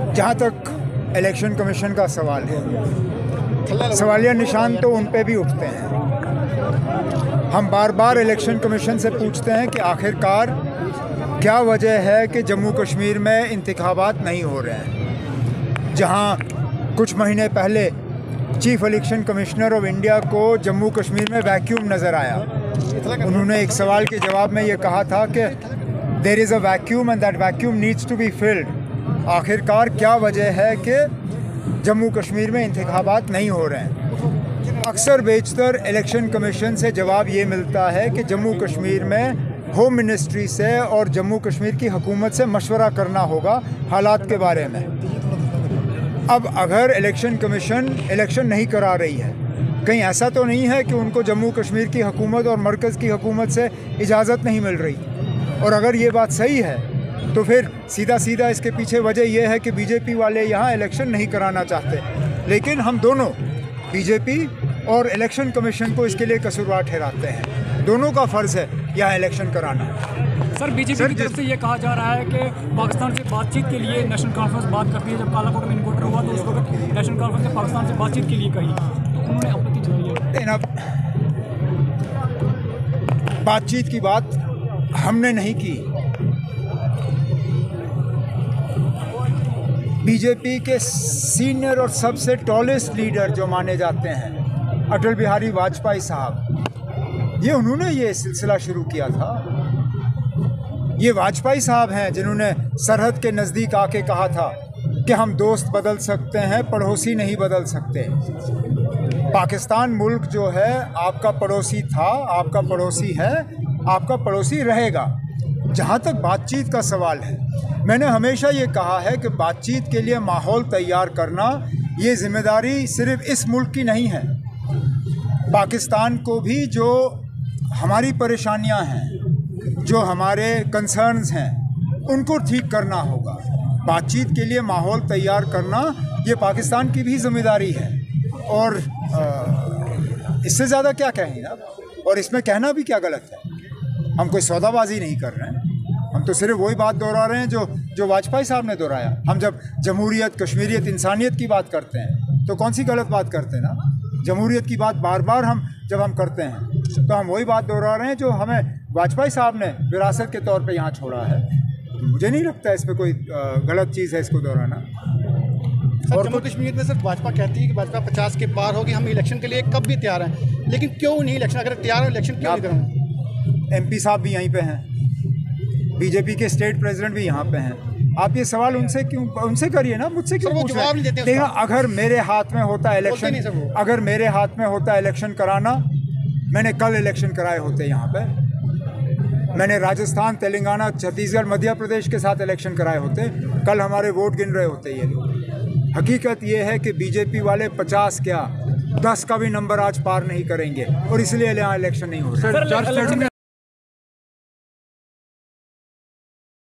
जहाँ तक election commission का सवाल है, सवालिया निशान तो उन पे भी उठते हैं। हम बार बार इलेक्शन कमीशन से पूछते हैं कि आखिरकार क्या वजह है कि जम्मू कश्मीर में इंतखाबात नहीं हो रहे हैं। जहाँ कुछ महीने पहले chief election commissioner of India को जम्मू कश्मीर में वैक्यूम नज़र आया, उन्होंने एक सवाल के जवाब में ये कहा था कि there is a vacuum and that vacuum needs to be filled. आखिरकार क्या वजह है कि जम्मू कश्मीर में इंतखाबात नहीं हो रहे हैं। अक्सर बेशतर इलेक्शन कमीशन से जवाब ये मिलता है कि जम्मू कश्मीर में होम मिनिस्ट्री से और जम्मू कश्मीर की हुकूमत से मशवरा करना होगा हालात के बारे में। अब अगर इलेक्शन कमीशन इलेक्शन नहीं करा रही है, कहीं ऐसा तो नहीं है कि उनको जम्मू कश्मीर की हुकूमत और मरकज़ की हुकूमत से इजाज़त नहीं मिल रही। और अगर ये बात सही है तो फिर सीधा सीधा इसके पीछे वजह यह है कि बीजेपी वाले यहाँ इलेक्शन नहीं कराना चाहते। लेकिन हम दोनों, बीजेपी और इलेक्शन कमीशन को इसके लिए कसूरवार ठहराते हैं। दोनों का फ़र्ज़ है यहाँ इलेक्शन कराना। सर, बीजेपी की तरफ से ये कहा जा रहा है कि पाकिस्तान से बातचीत के लिए नेशनल कॉन्फ्रेंस बात करती है। जब कालाकोट में इनकाउंटर हुआ तो उस वक्त नेशनल कॉन्फ्रेंस ने पाकिस्तान से बातचीत के लिए कही, तो उन्होंने आपत्ति जताई है। अब बातचीत की बात हमने नहीं की। बीजेपी के सीनियर और सबसे टॉलेस्ट लीडर जो माने जाते हैं अटल बिहारी वाजपेयी साहब, ये उन्होंने ये सिलसिला शुरू किया था। ये वाजपेयी साहब हैं जिन्होंने सरहद के नज़दीक आके कहा था कि हम दोस्त बदल सकते हैं, पड़ोसी नहीं बदल सकते। पाकिस्तान मुल्क जो है आपका पड़ोसी था, आपका पड़ोसी है, आपका पड़ोसी रहेगा। जहाँ तक बातचीत का सवाल है, मैंने हमेशा ये कहा है कि बातचीत के लिए माहौल तैयार करना ये जिम्मेदारी सिर्फ इस मुल्क की नहीं है। पाकिस्तान को भी जो हमारी परेशानियां हैं, जो हमारे कंसर्न्स हैं, उनको ठीक करना होगा। बातचीत के लिए माहौल तैयार करना ये पाकिस्तान की भी जिम्मेदारी है। और इससे ज़्यादा क्या कहें ना, और इसमें कहना भी क्या गलत है। हम कोई सौदाबाजी नहीं कर रहे हैं, हम तो सिर्फ वही बात दोहरा रहे हैं जो वाजपेयी साहब ने दोहराया। हम जब जमहूरियत, कश्मीरियत, इंसानियत की बात करते हैं तो कौन सी गलत बात करते हैं ना। जमहूरियत की बात बार बार जब हम करते हैं तो हम वही बात दोहरा रहे हैं जो हमें वाजपेयी साहब ने विरासत के तौर पे यहाँ छोड़ा है। मुझे नहीं लगता इसमें कोई गलत चीज़ है इसको दोहराना। और जम्मू कश्मीर में सिर्फ भाजपा कहती है कि भाजपा 50 के पार होगी, हम इलेक्शन के लिए कब भी तैयार हैं, लेकिन क्यों नहीं इलेक्शन, अगर तैयार है इलेक्शन क्यों नहीं करेंगे? MP साहब भी यहीं पे हैं, बीजेपी के स्टेट प्रेसिडेंट भी यहाँ पे हैं। आप ये सवाल उनसे करिए ना, मुझसे क्यों पूछ रहे हैं? देखिए, अगर मेरे हाथ में होता इलेक्शन, अगर मेरे हाथ में होता इलेक्शन कराना, मैंने कल इलेक्शन कराए होते यहाँ पे। मैंने राजस्थान, तेलंगाना, छत्तीसगढ़, मध्य प्रदेश के साथ इलेक्शन कराए होते। कल हमारे वोट गिन रहे होते ये लोग। हकीकत ये है कि बीजेपी वाले 50 क्या 10 का भी नंबर आज पार नहीं करेंगे और इसलिए यहाँ इलेक्शन नहीं हो रहा।